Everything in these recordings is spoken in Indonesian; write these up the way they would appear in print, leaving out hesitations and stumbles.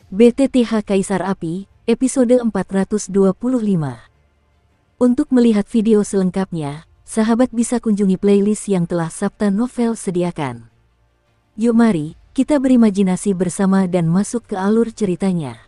BTTH Kaisar Api, episode 425. Untuk melihat video selengkapnya, sahabat bisa kunjungi playlist yang telah Sabta Novel sediakan. Yuk mari, kita berimajinasi bersama dan masuk ke alur ceritanya.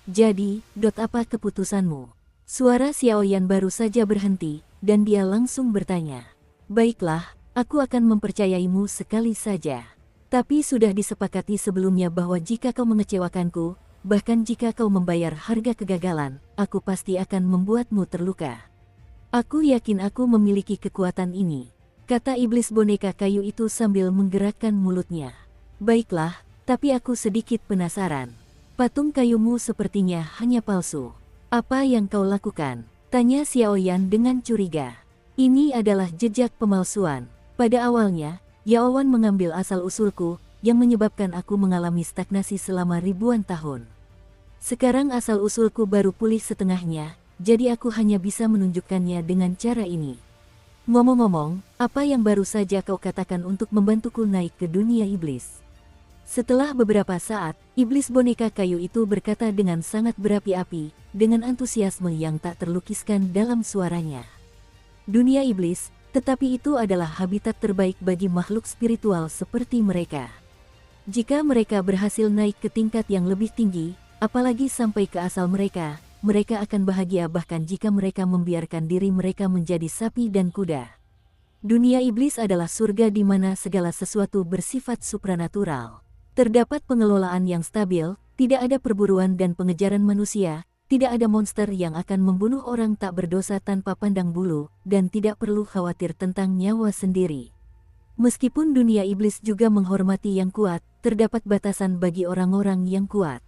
Jadi, apa keputusanmu? Suara Xiaoyan baru saja berhenti, dan dia langsung bertanya. Baiklah, aku akan mempercayaimu sekali saja. Tapi sudah disepakati sebelumnya bahwa jika kau mengecewakanku, bahkan jika kau membayar harga kegagalan, aku pasti akan membuatmu terluka. Aku yakin aku memiliki kekuatan ini, kata iblis boneka kayu itu sambil menggerakkan mulutnya. Baiklah, tapi aku sedikit penasaran. Patung kayumu sepertinya hanya palsu. Apa yang kau lakukan? Tanya Xiaoyan dengan curiga. Ini adalah jejak pemalsuan. Pada awalnya, Yaowan mengambil asal-usulku, yang menyebabkan aku mengalami stagnasi selama ribuan tahun. Sekarang asal-usulku baru pulih setengahnya, jadi aku hanya bisa menunjukkannya dengan cara ini. Ngomong-ngomong, apa yang baru saja kau katakan untuk membantuku naik ke dunia iblis? Setelah beberapa saat, iblis boneka kayu itu berkata dengan sangat berapi-api, dengan antusiasme yang tak terlukiskan dalam suaranya. Dunia iblis, tetapi itu adalah habitat terbaik bagi makhluk spiritual seperti mereka. Jika mereka berhasil naik ke tingkat yang lebih tinggi, apalagi sampai ke asal mereka, mereka akan bahagia bahkan jika mereka membiarkan diri mereka menjadi sapi dan kuda. Dunia iblis adalah surga di mana segala sesuatu bersifat supranatural. Terdapat pengelolaan yang stabil, tidak ada perburuan dan pengejaran manusia, tidak ada monster yang akan membunuh orang tak berdosa tanpa pandang bulu, dan tidak perlu khawatir tentang nyawa sendiri. Meskipun dunia iblis juga menghormati yang kuat, terdapat batasan bagi orang-orang yang kuat.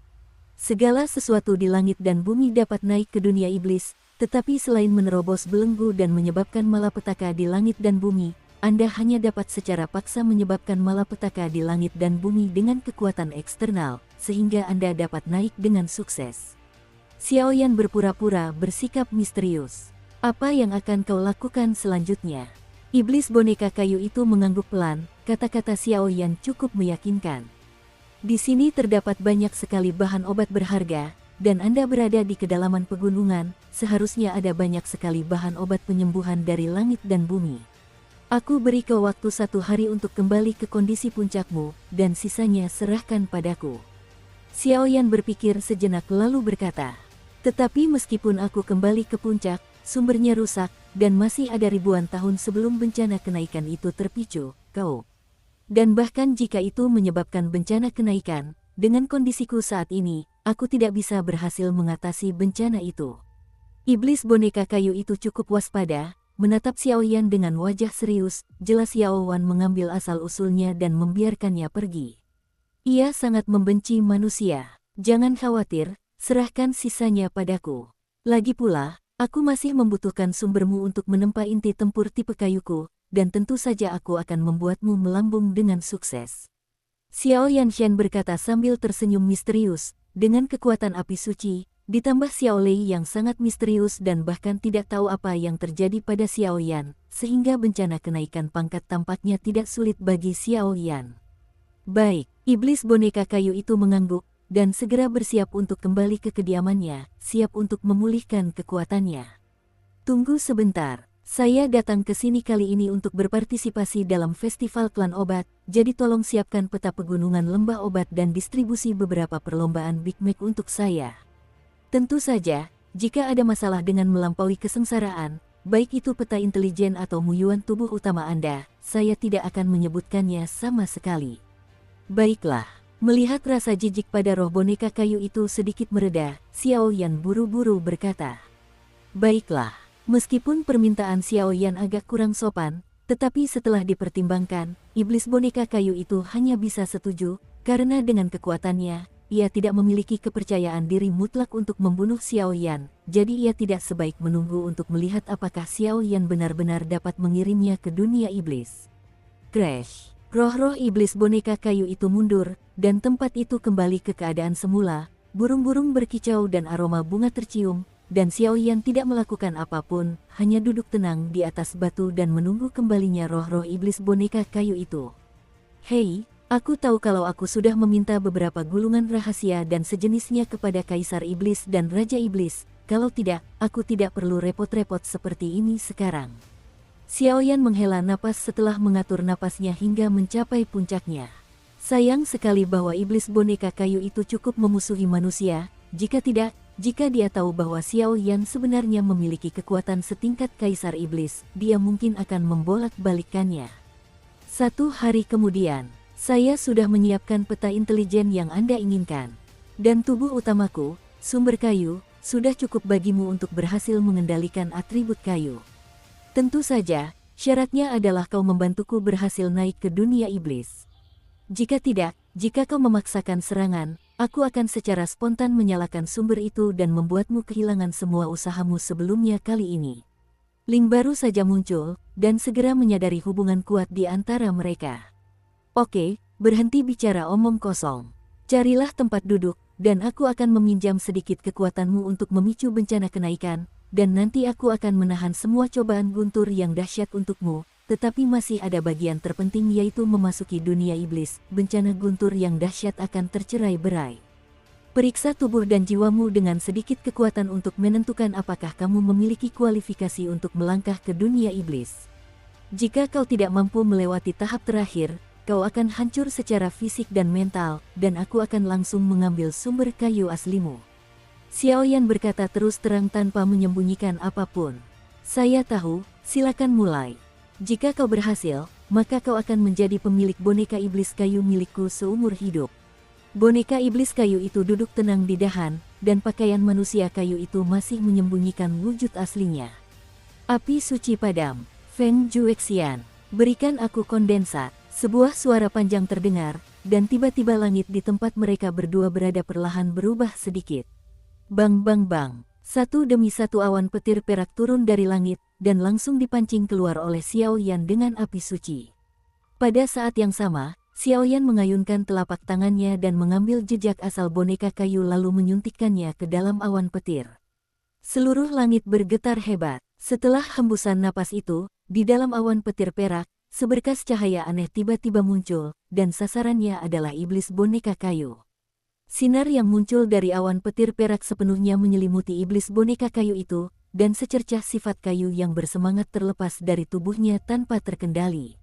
Segala sesuatu di langit dan bumi dapat naik ke dunia iblis, tetapi selain menerobos belenggu dan menyebabkan malapetaka di langit dan bumi, Anda hanya dapat secara paksa menyebabkan malapetaka di langit dan bumi dengan kekuatan eksternal, sehingga Anda dapat naik dengan sukses. Xiaoyan berpura-pura bersikap misterius. Apa yang akan kau lakukan selanjutnya? Iblis boneka kayu itu mengangguk pelan, kata-kata Xiaoyan cukup meyakinkan. Di sini terdapat banyak sekali bahan obat berharga, dan Anda berada di kedalaman pegunungan, seharusnya ada banyak sekali bahan obat penyembuhan dari langit dan bumi. Aku beri kau waktu 1 hari untuk kembali ke kondisi puncakmu, dan sisanya serahkan padaku. Xiaoyan berpikir sejenak lalu berkata, tetapi meskipun aku kembali ke puncak, sumbernya rusak, dan masih ada ribuan tahun sebelum bencana kenaikan itu terpicu, kau. Dan bahkan jika itu menyebabkan bencana kenaikan, dengan kondisiku saat ini, aku tidak bisa berhasil mengatasi bencana itu. Iblis boneka kayu itu cukup waspada, menatap Xiaoyan dengan wajah serius, jelas Yaowan mengambil asal-usulnya dan membiarkannya pergi. Ia sangat membenci manusia. Jangan khawatir, serahkan sisanya padaku. Lagi pula, aku masih membutuhkan sumbermu untuk menempa inti tempur tipe kayuku, dan tentu saja aku akan membuatmu melambung dengan sukses. Xiaoyan Shen berkata sambil tersenyum misterius, dengan kekuatan api suci, ditambah Xiao Lei yang sangat misterius dan bahkan tidak tahu apa yang terjadi pada Xiaoyan, sehingga bencana kenaikan pangkat tampaknya tidak sulit bagi Xiaoyan. Baik, iblis boneka kayu itu mengangguk, dan segera bersiap untuk kembali ke kediamannya, siap untuk memulihkan kekuatannya. Tunggu sebentar, saya datang ke sini kali ini untuk berpartisipasi dalam festival klan obat, jadi tolong siapkan peta pegunungan lembah obat dan distribusi beberapa perlombaan Big Mac untuk saya. Tentu saja, jika ada masalah dengan melampaui kesengsaraan, baik itu peta intelijen atau muyuan tubuh utama Anda, saya tidak akan menyebutkannya sama sekali. Baiklah, melihat rasa jijik pada roh boneka kayu itu sedikit mereda, Xiaoyan buru-buru berkata. Baiklah, meskipun permintaan Xiaoyan agak kurang sopan, tetapi setelah dipertimbangkan, iblis boneka kayu itu hanya bisa setuju, karena dengan kekuatannya, ia tidak memiliki kepercayaan diri mutlak untuk membunuh Xiaoyan, jadi ia tidak sebaik menunggu untuk melihat apakah Xiaoyan benar-benar dapat mengirimnya ke dunia iblis. Crash! Roh-roh iblis boneka kayu itu mundur, dan tempat itu kembali ke keadaan semula, burung-burung berkicau dan aroma bunga tercium, dan Xiaoyan tidak melakukan apapun, hanya duduk tenang di atas batu dan menunggu kembalinya roh-roh iblis boneka kayu itu. Hei, aku tahu kalau aku sudah meminta beberapa gulungan rahasia dan sejenisnya kepada Kaisar Iblis dan Raja Iblis, kalau tidak, aku tidak perlu repot-repot seperti ini sekarang. Xiaoyan menghela napas setelah mengatur napasnya hingga mencapai puncaknya. Sayang sekali bahwa iblis boneka kayu itu cukup memusuhi manusia, jika tidak, jika dia tahu bahwa Xiaoyan sebenarnya memiliki kekuatan setingkat Kaisar Iblis, dia mungkin akan membolak-balikkannya. 1 hari kemudian, saya sudah menyiapkan peta intelijen yang Anda inginkan. Dan tubuh utamaku, sumber kayu, sudah cukup bagimu untuk berhasil mengendalikan atribut kayu. Tentu saja, syaratnya adalah kau membantuku berhasil naik ke dunia iblis. Jika tidak, jika kau memaksakan serangan, aku akan secara spontan menyalakan sumber itu dan membuatmu kehilangan semua usahamu sebelumnya kali ini. Ling baru saja muncul, dan segera menyadari hubungan kuat di antara mereka. Oke, berhenti bicara omong kosong. Carilah tempat duduk, dan aku akan meminjam sedikit kekuatanmu untuk memicu bencana kenaikan, dan nanti aku akan menahan semua cobaan guntur yang dahsyat untukmu. Tetapi masih ada bagian terpenting yaitu memasuki dunia iblis, bencana guntur yang dahsyat akan tercerai-berai. Periksa tubuh dan jiwamu dengan sedikit kekuatan untuk menentukan apakah kamu memiliki kualifikasi untuk melangkah ke dunia iblis. Jika kau tidak mampu melewati tahap terakhir, kau akan hancur secara fisik dan mental, dan aku akan langsung mengambil sumber kayu aslimu. Xiaoyan berkata terus terang tanpa menyembunyikan apapun. Saya tahu, silakan mulai. Jika kau berhasil, maka kau akan menjadi pemilik boneka iblis kayu milikku seumur hidup. Boneka iblis kayu itu duduk tenang di dahan, dan pakaian manusia kayu itu masih menyembunyikan wujud aslinya. Api suci padam. Feng Juexian, berikan aku kondensat. Sebuah suara panjang terdengar, dan tiba-tiba langit di tempat mereka berdua berada perlahan berubah sedikit. Bang bang bang. Satu demi satu awan petir perak turun dari langit, dan langsung dipancing keluar oleh Xiaoyan dengan api suci. Pada saat yang sama, Xiaoyan mengayunkan telapak tangannya dan mengambil jejak asal boneka kayu lalu menyuntikkannya ke dalam awan petir. Seluruh langit bergetar hebat. Setelah hembusan napas itu, di dalam awan petir perak, seberkas cahaya aneh tiba-tiba muncul, dan sasarannya adalah iblis boneka kayu. Sinar yang muncul dari awan petir perak sepenuhnya menyelimuti iblis boneka kayu itu, dan secercah sifat kayu yang bersemangat terlepas dari tubuhnya tanpa terkendali.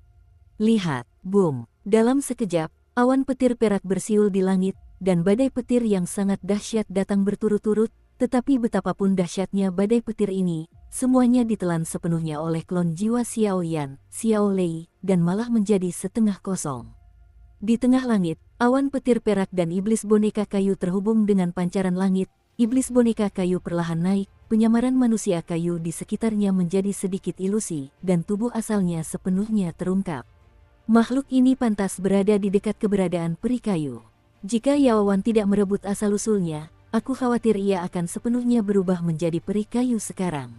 Lihat, boom! Dalam sekejap, awan petir perak bersiul di langit, dan badai petir yang sangat dahsyat datang berturut-turut, tetapi betapapun dahsyatnya badai petir ini, semuanya ditelan sepenuhnya oleh klon jiwa Xiaoyan, Xiao Lei, dan malah menjadi setengah kosong. Di tengah langit, awan petir perak dan iblis boneka kayu terhubung dengan pancaran langit. Iblis boneka kayu perlahan naik, penyamaran manusia kayu di sekitarnya menjadi sedikit ilusi, dan tubuh asalnya sepenuhnya terungkap. Makhluk ini pantas berada di dekat keberadaan peri kayu. Jika Yaowan tidak merebut asal-usulnya, aku khawatir ia akan sepenuhnya berubah menjadi peri kayu sekarang.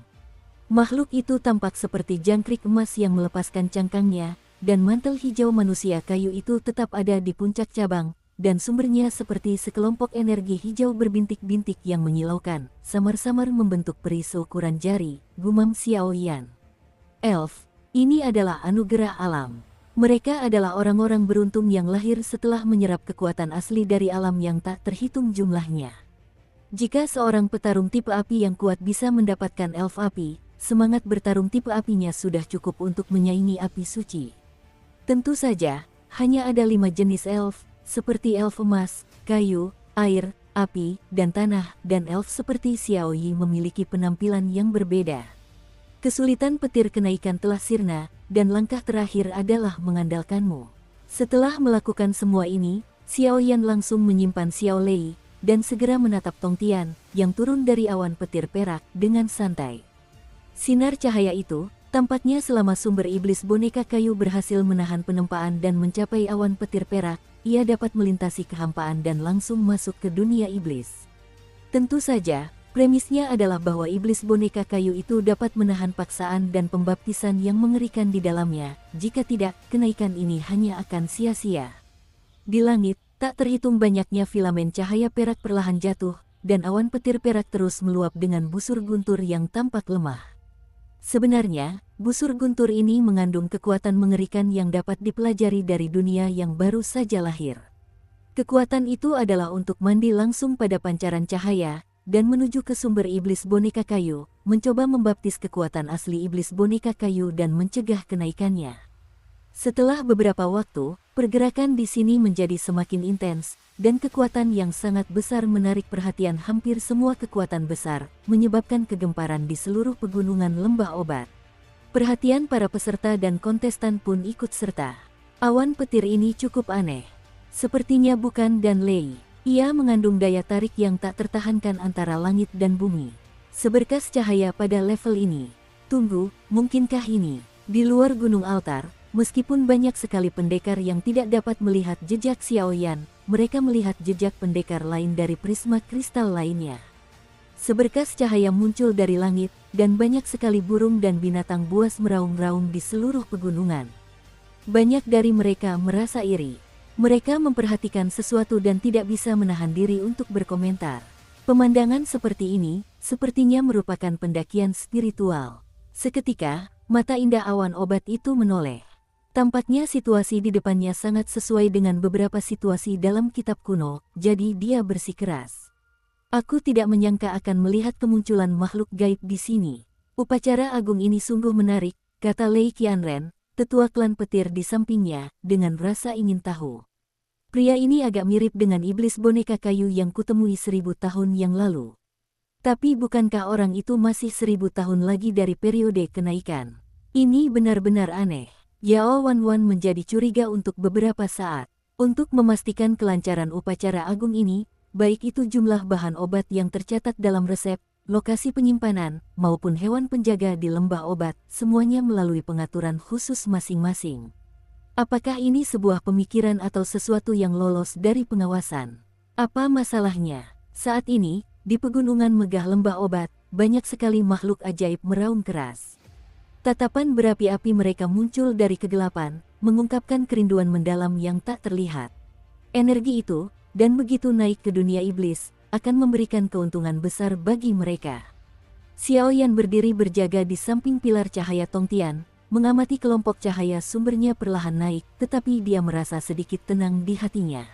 Makhluk itu tampak seperti jangkrik emas yang melepaskan cangkangnya, dan mantel hijau manusia kayu itu tetap ada di puncak cabang, dan sumbernya seperti sekelompok energi hijau berbintik-bintik yang menyilaukan, samar-samar membentuk peri seukuran jari, gumam Xiaoyan. Elf, ini adalah anugerah alam. Mereka adalah orang-orang beruntung yang lahir setelah menyerap kekuatan asli dari alam yang tak terhitung jumlahnya. Jika seorang petarung tipe api yang kuat bisa mendapatkan elf api, semangat bertarung tipe apinya sudah cukup untuk menyaingi api suci. Tentu saja, hanya ada 5 jenis elf, seperti elf emas, kayu, air, api, dan tanah, dan elf seperti Xiaoyi memiliki penampilan yang berbeda. Kesulitan petir kenaikan telah sirna, dan langkah terakhir adalah mengandalkanmu. Setelah melakukan semua ini, Xiaoyan langsung menyimpan Xiao Lei, dan segera menatap Tong Tian, yang turun dari awan petir perak, dengan santai. Sinar cahaya itu, tampaknya selama sumber iblis boneka kayu berhasil menahan penempaan dan mencapai awan petir perak, ia dapat melintasi kehampaan dan langsung masuk ke dunia iblis. Tentu saja, premisnya adalah bahwa iblis boneka kayu itu dapat menahan paksaan dan pembaptisan yang mengerikan di dalamnya, jika tidak, kenaikan ini hanya akan sia-sia. Di langit, tak terhitung banyaknya filamen cahaya perak perlahan jatuh, dan awan petir perak terus meluap dengan busur guntur yang tampak lemah. Sebenarnya, busur guntur ini mengandung kekuatan mengerikan yang dapat dipelajari dari dunia yang baru saja lahir. Kekuatan itu adalah untuk mandi langsung pada pancaran cahaya, dan menuju ke sumber iblis boneka kayu, mencoba membaptis kekuatan asli iblis boneka kayu dan mencegah kenaikannya. Setelah beberapa waktu, pergerakan di sini menjadi semakin intens, dan kekuatan yang sangat besar menarik perhatian hampir semua kekuatan besar, menyebabkan kegemparan di seluruh pegunungan lembah obat. Perhatian para peserta dan kontestan pun ikut serta. Awan petir ini cukup aneh. Sepertinya bukan dan Lei. Ia mengandung daya tarik yang tak tertahankan antara langit dan bumi. Seberkas cahaya pada level ini. Tunggu, mungkinkah ini? Di luar gunung altar, meskipun banyak sekali pendekar yang tidak dapat melihat jejak Xiaoyan, mereka melihat jejak pendekar lain dari prisma kristal lainnya. Seberkas cahaya muncul dari langit, dan banyak sekali burung dan binatang buas meraung-raung di seluruh pegunungan. Banyak dari mereka merasa iri. Mereka memperhatikan sesuatu dan tidak bisa menahan diri untuk berkomentar. Pemandangan seperti ini, sepertinya merupakan pendakian spiritual. Seketika, mata indah awan obat itu menoleh. Tampaknya situasi di depannya sangat sesuai dengan beberapa situasi dalam kitab kuno, jadi dia bersikeras. Aku tidak menyangka akan melihat kemunculan makhluk gaib di sini. Upacara agung ini sungguh menarik, kata Lei Qianren, tetua klan petir di sampingnya, dengan rasa ingin tahu. Pria ini agak mirip dengan iblis boneka kayu yang kutemui 1000 tahun yang lalu. Tapi bukankah orang itu masih 1000 tahun lagi dari periode kenaikan? Ini benar-benar aneh. Yao Wanwan menjadi curiga untuk beberapa saat. Untuk memastikan kelancaran upacara agung ini, baik itu jumlah bahan obat yang tercatat dalam resep, lokasi penyimpanan, maupun hewan penjaga di lembah obat, semuanya melalui pengaturan khusus masing-masing. Apakah ini sebuah pemikiran atau sesuatu yang lolos dari pengawasan? Apa masalahnya? Saat ini, di pegunungan megah lembah obat, banyak sekali makhluk ajaib meraung keras. Tatapan berapi-api mereka muncul dari kegelapan, mengungkapkan kerinduan mendalam yang tak terlihat. Energi itu, dan begitu naik ke dunia iblis, akan memberikan keuntungan besar bagi mereka. Xiaoyan berdiri berjaga di samping pilar cahaya Tongtian, mengamati kelompok cahaya sumbernya perlahan naik, tetapi dia merasa sedikit tenang di hatinya.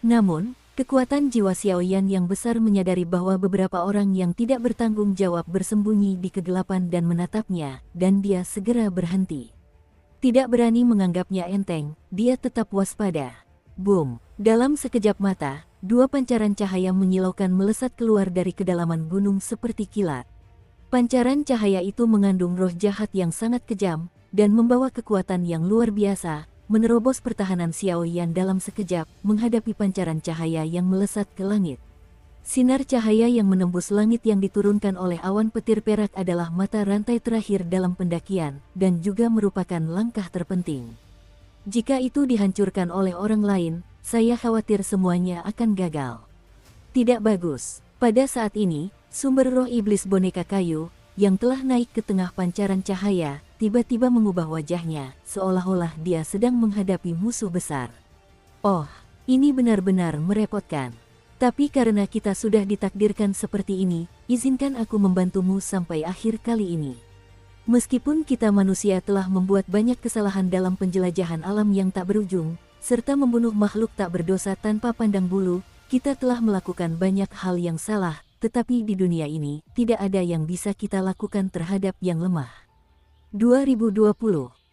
Namun, kekuatan jiwa Xiaoyan yang besar menyadari bahwa beberapa orang yang tidak bertanggung jawab bersembunyi di kegelapan dan menatapnya, dan dia segera berhenti. Tidak berani menganggapnya enteng, dia tetap waspada. Boom! Dalam sekejap mata, dua pancaran cahaya menyilaukan melesat keluar dari kedalaman gunung seperti kilat. Pancaran cahaya itu mengandung roh jahat yang sangat kejam, dan membawa kekuatan yang luar biasa, menerobos pertahanan Xiaoyan dalam sekejap, menghadapi pancaran cahaya yang melesat ke langit. Sinar cahaya yang menembus langit yang diturunkan oleh awan petir perak adalah mata rantai terakhir dalam pendakian, dan juga merupakan langkah terpenting. Jika itu dihancurkan oleh orang lain, saya khawatir semuanya akan gagal. Tidak bagus. Pada saat ini, sumber roh iblis boneka kayu, yang telah naik ke tengah pancaran cahaya, tiba-tiba mengubah wajahnya, seolah-olah dia sedang menghadapi musuh besar. Oh, ini benar-benar merepotkan. Tapi karena kita sudah ditakdirkan seperti ini, izinkan aku membantumu sampai akhir kali ini. Meskipun kita manusia telah membuat banyak kesalahan dalam penjelajahan alam yang tak berujung, serta membunuh makhluk tak berdosa tanpa pandang bulu, kita telah melakukan banyak hal yang salah, tetapi di dunia ini, tidak ada yang bisa kita lakukan terhadap yang lemah. 2020.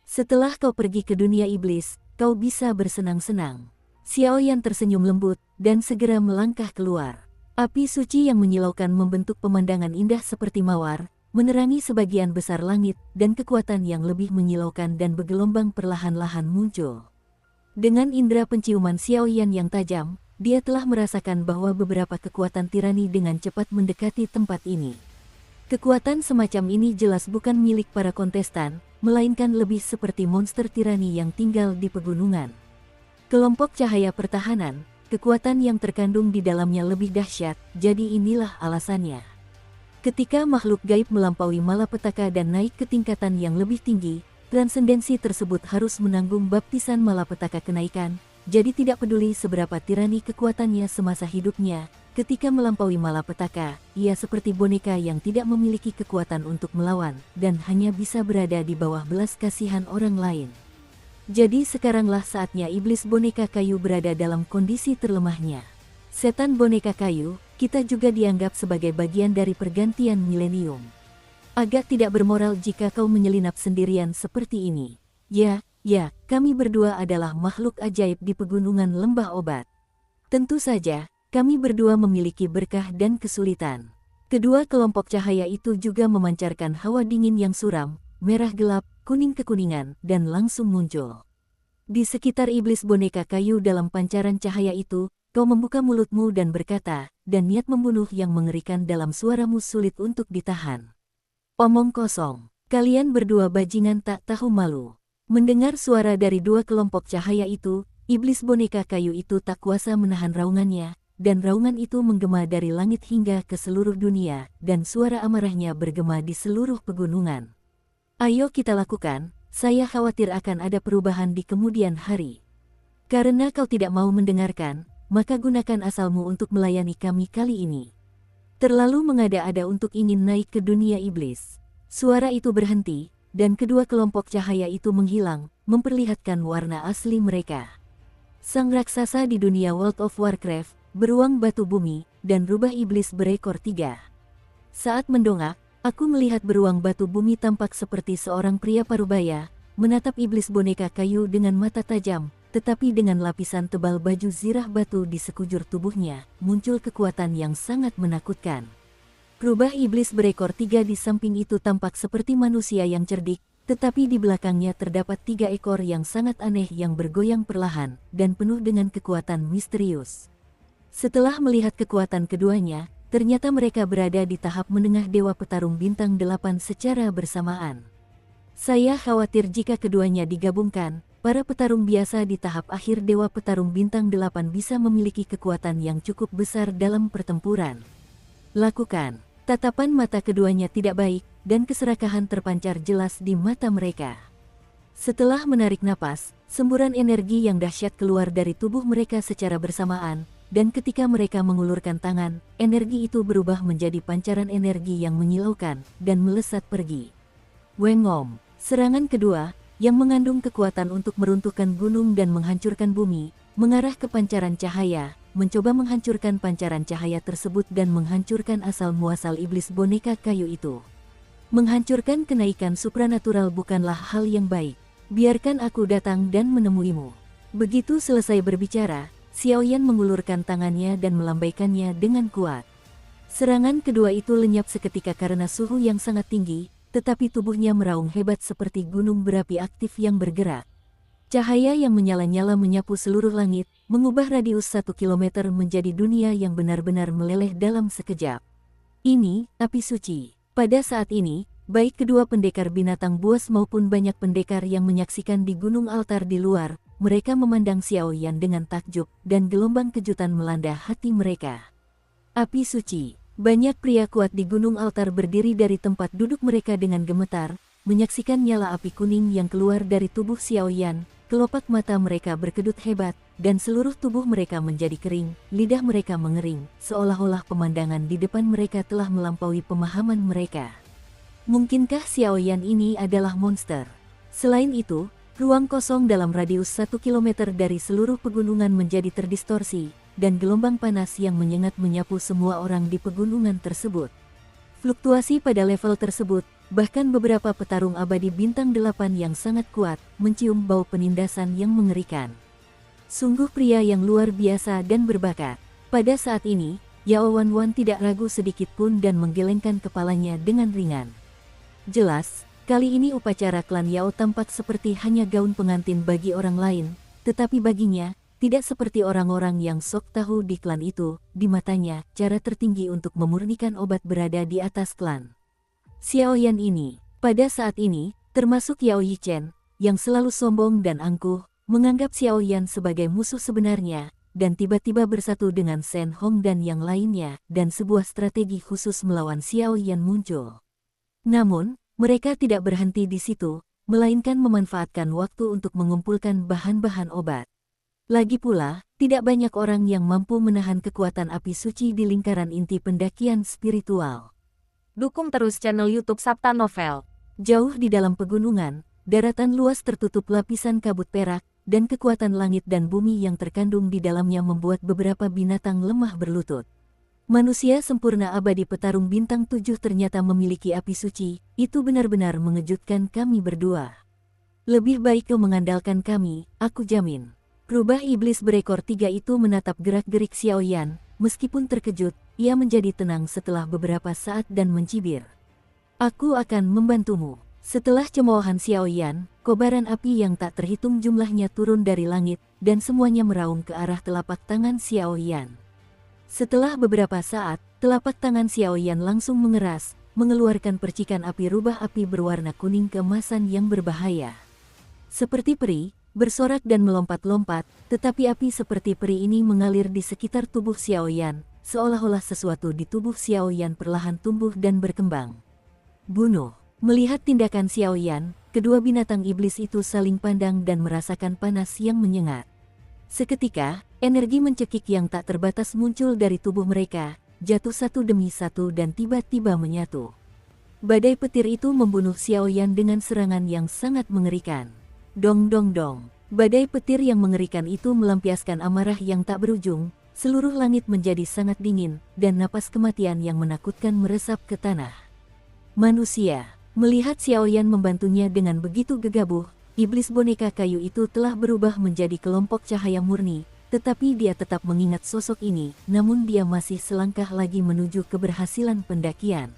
Setelah kau pergi ke dunia iblis, kau bisa bersenang-senang. Xiaoyan tersenyum lembut, dan segera melangkah keluar. Api suci yang menyilaukan membentuk pemandangan indah seperti mawar, menerangi sebagian besar langit, dan kekuatan yang lebih menyilaukan dan bergelombang perlahan-lahan muncul. Dengan indera penciuman Xiaoyan yang tajam, dia telah merasakan bahwa beberapa kekuatan tirani dengan cepat mendekati tempat ini. Kekuatan semacam ini jelas bukan milik para kontestan, melainkan lebih seperti monster tirani yang tinggal di pegunungan. Kelompok cahaya pertahanan, kekuatan yang terkandung di dalamnya lebih dahsyat, jadi inilah alasannya. Ketika makhluk gaib melampaui malapetaka dan naik ke tingkatan yang lebih tinggi, transendensi tersebut harus menanggung baptisan malapetaka kenaikan. Jadi tidak peduli seberapa tirani kekuatannya semasa hidupnya, ketika melampaui malapetaka, ia seperti boneka yang tidak memiliki kekuatan untuk melawan, dan hanya bisa berada di bawah belas kasihan orang lain. Jadi sekaranglah saatnya iblis boneka kayu berada dalam kondisi terlemahnya. Setan boneka kayu, kita juga dianggap sebagai bagian dari pergantian milenium. Agak tidak bermoral jika kau menyelinap sendirian seperti ini. Ya, kami berdua adalah makhluk ajaib di pegunungan lembah obat. Tentu saja, kami berdua memiliki berkah dan kesulitan. Kedua kelompok cahaya itu juga memancarkan hawa dingin yang suram, merah gelap, kuning kekuningan, dan langsung muncul. Di sekitar iblis boneka kayu dalam pancaran cahaya itu, kau membuka mulutmu dan berkata, dan niat membunuh yang mengerikan dalam suaramu sulit untuk ditahan. Omong kosong, kalian berdua bajingan tak tahu malu. Mendengar suara dari dua kelompok cahaya itu, iblis boneka kayu itu tak kuasa menahan raungannya, dan raungan itu menggema dari langit hingga ke seluruh dunia, dan suara amarahnya bergema di seluruh pegunungan. Ayo kita lakukan, saya khawatir akan ada perubahan di kemudian hari. Karena kau tidak mau mendengarkan, maka gunakan asalmu untuk melayani kami kali ini. Terlalu mengada-ada untuk ingin naik ke dunia iblis. Suara itu berhenti, dan kedua kelompok cahaya itu menghilang, memperlihatkan warna asli mereka. Sang raksasa di dunia World of Warcraft, beruang batu bumi, dan rubah iblis berekor 3. Saat mendongak, aku melihat beruang batu bumi tampak seperti seorang pria parubaya, menatap iblis boneka kayu dengan mata tajam, tetapi dengan lapisan tebal baju zirah batu di sekujur tubuhnya, muncul kekuatan yang sangat menakutkan. Rubah iblis berekor 3 di samping itu tampak seperti manusia yang cerdik, tetapi di belakangnya terdapat 3 ekor yang sangat aneh yang bergoyang perlahan, dan penuh dengan kekuatan misterius. Setelah melihat kekuatan keduanya, ternyata mereka berada di tahap menengah Dewa Petarung Bintang 8 secara bersamaan. Saya khawatir jika keduanya digabungkan, para petarung biasa di tahap akhir Dewa Petarung Bintang 8 bisa memiliki kekuatan yang cukup besar dalam pertempuran. Lakukan. Tatapan mata keduanya tidak baik, dan keserakahan terpancar jelas di mata mereka. Setelah menarik napas, semburan energi yang dahsyat keluar dari tubuh mereka secara bersamaan, dan ketika mereka mengulurkan tangan, energi itu berubah menjadi pancaran energi yang menyilaukan, dan melesat pergi. Wengom, serangan kedua, yang mengandung kekuatan untuk meruntuhkan gunung dan menghancurkan bumi, mengarah ke pancaran cahaya, mencoba menghancurkan pancaran cahaya tersebut dan menghancurkan asal-muasal iblis boneka kayu itu. Menghancurkan kenaikan supranatural bukanlah hal yang baik. Biarkan aku datang dan menemuimu. Begitu selesai berbicara, Xiaoyan mengulurkan tangannya dan melambaikannya dengan kuat. Serangan kedua itu lenyap seketika karena suhu yang sangat tinggi, tetapi tubuhnya meraung hebat seperti gunung berapi aktif yang bergerak. Cahaya yang menyala-nyala menyapu seluruh langit, mengubah radius 1 kilometer menjadi dunia yang benar-benar meleleh dalam sekejap. Ini, api suci. Pada saat ini, baik kedua pendekar binatang buas maupun banyak pendekar yang menyaksikan di gunung altar di luar, mereka memandang Xiaoyan dengan takjub, dan gelombang kejutan melanda hati mereka. Api suci. Banyak pria kuat di gunung altar berdiri dari tempat duduk mereka dengan gemetar, menyaksikan nyala api kuning yang keluar dari tubuh Xiaoyan, kelopak mata mereka berkedut hebat, dan seluruh tubuh mereka menjadi kering, lidah mereka mengering, seolah-olah pemandangan di depan mereka telah melampaui pemahaman mereka. Mungkinkah Xiaoyan ini adalah monster? Selain itu, ruang kosong dalam radius 1 kilometer dari seluruh pegunungan menjadi terdistorsi, dan gelombang panas yang menyengat menyapu semua orang di pegunungan tersebut. Fluktuasi pada level tersebut, bahkan beberapa petarung abadi bintang 8 yang sangat kuat, mencium bau penindasan yang mengerikan. Sungguh pria yang luar biasa dan berbakat. Pada saat ini, Yao Wanwan tidak ragu sedikit pun dan menggelengkan kepalanya dengan ringan. Jelas, kali ini upacara klan Yao tampak seperti hanya gaun pengantin bagi orang lain, tetapi baginya, tidak seperti orang-orang yang sok tahu di klan itu. Di matanya, cara tertinggi untuk memurnikan obat berada di atas klan Xiaoyan ini. Pada saat ini, termasuk Yao Yichen, yang selalu sombong dan angkuh, menganggap Xiaoyan sebagai musuh sebenarnya, dan tiba-tiba bersatu dengan Shen Hong dan yang lainnya, dan sebuah strategi khusus melawan Xiaoyan muncul. Namun, mereka tidak berhenti di situ, melainkan memanfaatkan waktu untuk mengumpulkan bahan-bahan obat. Lagi pula, tidak banyak orang yang mampu menahan kekuatan api suci di lingkaran inti pendakian spiritual. Dukung terus channel YouTube Sabta Novel. Jauh di dalam pegunungan, daratan luas tertutup lapisan kabut perak, dan kekuatan langit dan bumi yang terkandung di dalamnya membuat beberapa binatang lemah berlutut. Manusia sempurna abadi petarung bintang 7 ternyata memiliki api suci, itu benar-benar mengejutkan kami berdua. Lebih baik kau mengandalkan kami, aku jamin. Rubah iblis berekor 3 itu menatap gerak-gerik Xiaoyan, meskipun terkejut, ia menjadi tenang setelah beberapa saat dan mencibir. Aku akan membantumu. Setelah cemoohan Xiaoyan, kobaran api yang tak terhitung jumlahnya turun dari langit, dan semuanya meraung ke arah telapak tangan Xiaoyan. Setelah beberapa saat, telapak tangan Xiaoyan langsung mengeras, mengeluarkan percikan api rubah api berwarna kuning keemasan yang berbahaya. Seperti peri, bersorak dan melompat-lompat, tetapi api seperti peri ini mengalir di sekitar tubuh Xiaoyan, seolah-olah sesuatu di tubuh Xiaoyan perlahan tumbuh dan berkembang. Bunuh. Melihat tindakan Xiaoyan, kedua binatang iblis itu saling pandang dan merasakan panas yang menyengat. Seketika, energi mencekik yang tak terbatas muncul dari tubuh mereka, jatuh satu demi satu dan tiba-tiba menyatu. Badai petir itu membunuh Xiaoyan dengan serangan yang sangat mengerikan. Dong dong dong. Badai petir yang mengerikan itu melampiaskan amarah yang tak berujung, seluruh langit menjadi sangat dingin, dan napas kematian yang menakutkan meresap ke tanah. Manusia, melihat Xiaoyan membantunya dengan begitu gegabah, iblis boneka kayu itu telah berubah menjadi kelompok cahaya murni, tetapi dia tetap mengingat sosok ini, namun dia masih selangkah lagi menuju keberhasilan pendakian.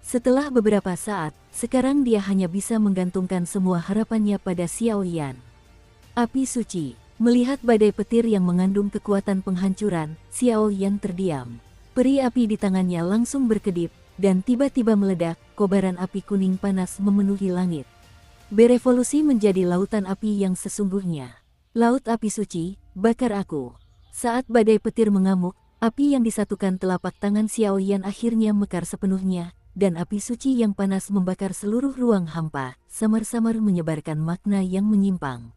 Setelah beberapa saat, sekarang dia hanya bisa menggantungkan semua harapannya pada Xiaoyan. Api suci, melihat badai petir yang mengandung kekuatan penghancuran, Xiaoyan terdiam. Peri api di tangannya langsung berkedip, dan tiba-tiba meledak, kobaran api kuning panas memenuhi langit. Berevolusi menjadi lautan api yang sesungguhnya. Laut api suci, bakar aku. Saat badai petir mengamuk, api yang disatukan telapak tangan Xiaoyan akhirnya mekar sepenuhnya, dan api suci yang panas membakar seluruh ruang hampa, samar-samar menyebarkan makna yang menyimpang.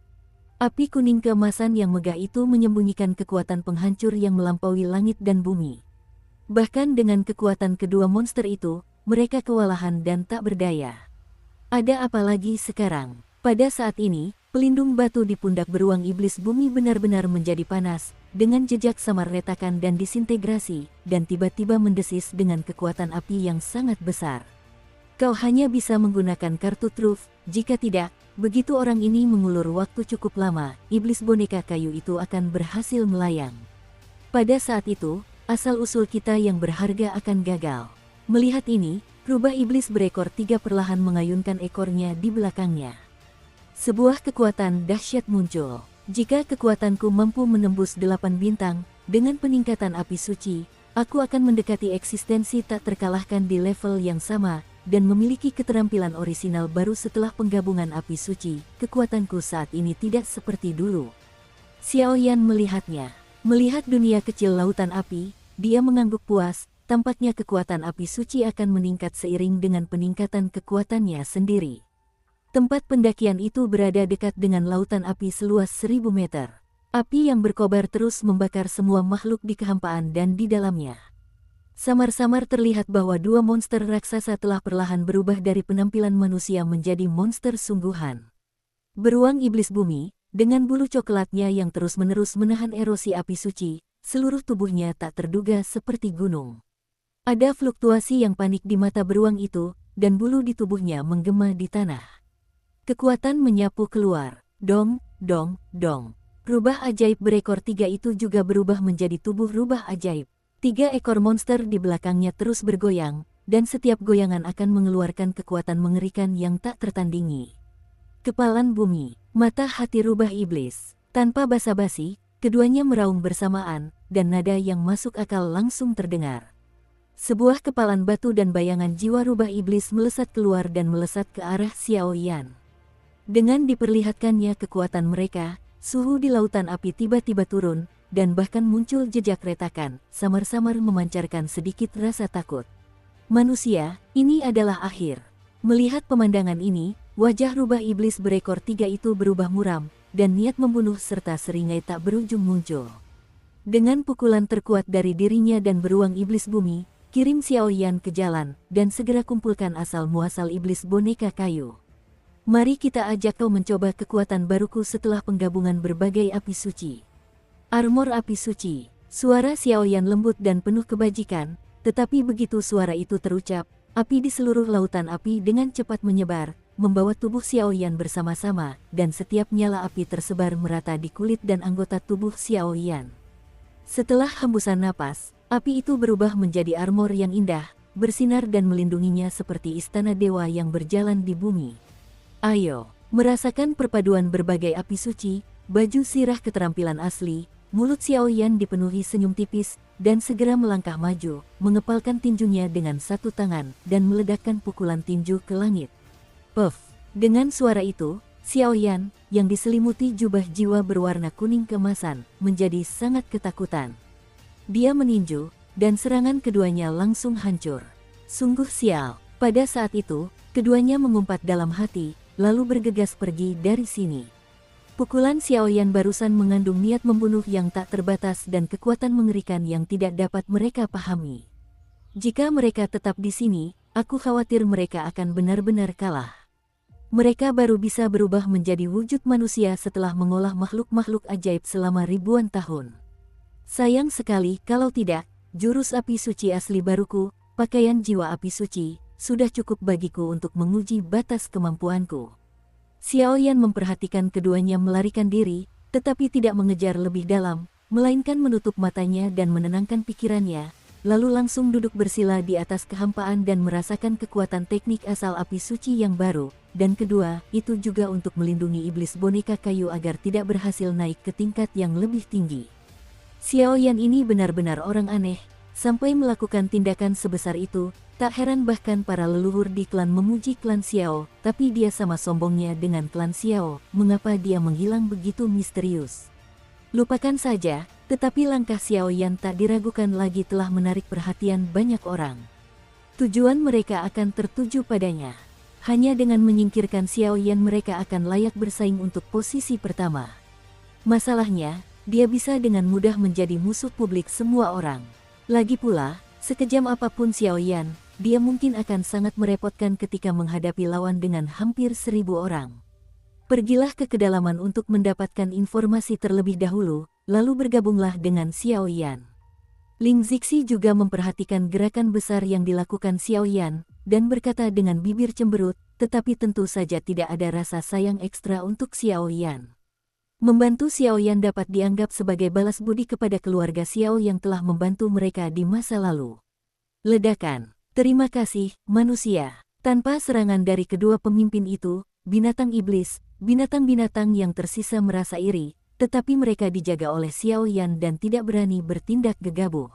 Api kuning keemasan yang megah itu menyembunyikan kekuatan penghancur yang melampaui langit dan bumi. Bahkan dengan kekuatan kedua monster itu, mereka kewalahan dan tak berdaya. Ada apa lagi sekarang? Pada saat ini, pelindung batu di pundak beruang iblis bumi benar-benar menjadi panas, dengan jejak samar retakan dan disintegrasi, dan tiba-tiba mendesis dengan kekuatan api yang sangat besar. Kau hanya bisa menggunakan kartu truf, jika tidak, begitu orang ini mengulur waktu cukup lama, iblis boneka kayu itu akan berhasil melayang. Pada saat itu, asal-usul kita yang berharga akan gagal. Melihat ini, rubah iblis berekor 3 perlahan mengayunkan ekornya di belakangnya. Sebuah kekuatan dahsyat muncul. Jika kekuatanku mampu menembus 8 bintang, dengan peningkatan api suci, aku akan mendekati eksistensi tak terkalahkan di level yang sama, dan memiliki keterampilan orisinal baru setelah penggabungan api suci. Kekuatanku saat ini tidak seperti dulu. Xiaoyan melihatnya. Melihat dunia kecil lautan api, dia mengangguk puas. Tampaknya kekuatan api suci akan meningkat seiring dengan peningkatan kekuatannya sendiri. Tempat pendakian itu berada dekat dengan lautan api seluas 1000 meter. Api yang berkobar terus membakar semua makhluk di kehampaan dan di dalamnya. Samar-samar terlihat bahwa 2 monster raksasa telah perlahan berubah dari penampilan manusia menjadi monster sungguhan. Beruang iblis bumi, dengan bulu coklatnya yang terus-menerus menahan erosi api suci, seluruh tubuhnya tak terduga seperti gunung. Ada fluktuasi yang panik di mata beruang itu, dan bulu di tubuhnya menggema di tanah. Kekuatan menyapu keluar. Dong, dong, dong. Rubah ajaib berekor 3 itu juga berubah menjadi tubuh rubah ajaib. 3 ekor monster di belakangnya terus bergoyang, dan setiap goyangan akan mengeluarkan kekuatan mengerikan yang tak tertandingi. Kepalan bumi, mata hati rubah iblis. Tanpa basa-basi, keduanya meraung bersamaan, dan nada yang masuk akal langsung terdengar. Sebuah kepalan batu dan bayangan jiwa rubah iblis melesat keluar dan melesat ke arah Xiaoyan. Dengan diperlihatkannya kekuatan mereka, suhu di lautan api tiba-tiba turun, dan bahkan muncul jejak retakan, samar-samar memancarkan sedikit rasa takut. Manusia, ini adalah akhir. Melihat pemandangan ini, wajah rubah iblis berekor 3 itu berubah muram, dan niat membunuh serta seringai tak berujung muncul. Dengan pukulan terkuat dari dirinya dan beruang iblis bumi, kirim Xiaoyan ke jalan, dan segera kumpulkan asal-muasal iblis boneka kayu. Mari kita ajak kau mencoba kekuatan baruku setelah penggabungan berbagai api suci. Armor api suci. Suara Xiaoyan lembut dan penuh kebajikan, tetapi begitu suara itu terucap, api di seluruh lautan api dengan cepat menyebar, membawa tubuh Xiaoyan bersama-sama, dan setiap nyala api tersebar merata di kulit dan anggota tubuh Xiaoyan. Setelah hembusan napas, api itu berubah menjadi armor yang indah, bersinar dan melindunginya seperti istana dewa yang berjalan di bumi. Ayo, merasakan perpaduan berbagai api suci, baju sirah keterampilan asli, mulut Xiaoyan dipenuhi senyum tipis, dan segera melangkah maju, mengepalkan tinjunya dengan satu tangan, dan meledakkan pukulan tinju ke langit. Puff! Dengan suara itu, Xiaoyan, yang diselimuti jubah jiwa berwarna kuning keemasan, menjadi sangat ketakutan. Dia meninju, dan serangan keduanya langsung hancur. Sungguh sial. Pada saat itu, keduanya mengumpat dalam hati, lalu bergegas pergi dari sini. Pukulan Xiaoyan barusan mengandung niat membunuh yang tak terbatas dan kekuatan mengerikan yang tidak dapat mereka pahami. Jika mereka tetap di sini, aku khawatir mereka akan benar-benar kalah. Mereka baru bisa berubah menjadi wujud manusia setelah mengolah makhluk-makhluk ajaib selama ribuan tahun. Sayang sekali kalau tidak, jurus api suci asli baruku, pakaian jiwa api suci, sudah cukup bagiku untuk menguji batas kemampuanku. Xiaoyan memperhatikan keduanya melarikan diri, tetapi tidak mengejar lebih dalam, melainkan menutup matanya dan menenangkan pikirannya, lalu langsung duduk bersila di atas kehampaan dan merasakan kekuatan teknik asal api suci yang baru. Dan kedua, itu juga untuk melindungi iblis boneka kayu agar tidak berhasil naik ke tingkat yang lebih tinggi. Xiaoyan ini benar-benar orang aneh, sampai melakukan tindakan sebesar itu, tak heran bahkan para leluhur di klan memuji klan Xiao, tapi dia sama sombongnya dengan klan Xiao, mengapa dia menghilang begitu misterius. Lupakan saja, tetapi langkah Xiaoyan tak diragukan lagi telah menarik perhatian banyak orang. Tujuan mereka akan tertuju padanya. Hanya dengan menyingkirkan Xiaoyan mereka akan layak bersaing untuk posisi pertama. Masalahnya, dia bisa dengan mudah menjadi musuh publik semua orang. Lagi pula, sekejam apapun Xiaoyan, dia mungkin akan sangat merepotkan ketika menghadapi lawan dengan hampir 1000 orang. Pergilah ke kedalaman untuk mendapatkan informasi terlebih dahulu, lalu bergabunglah dengan Xiaoyan. Ling Zixi juga memperhatikan gerakan besar yang dilakukan Xiaoyan, dan berkata dengan bibir cemberut, tetapi tentu saja tidak ada rasa sayang ekstra untuk Xiaoyan. Membantu Xiaoyan dapat dianggap sebagai balas budi kepada keluarga Xiao yang telah membantu mereka di masa lalu. Ledakan. Terima kasih, manusia. Tanpa serangan dari kedua pemimpin itu, binatang iblis, binatang-binatang yang tersisa merasa iri, tetapi mereka dijaga oleh Xiaoyan dan tidak berani bertindak gegabah.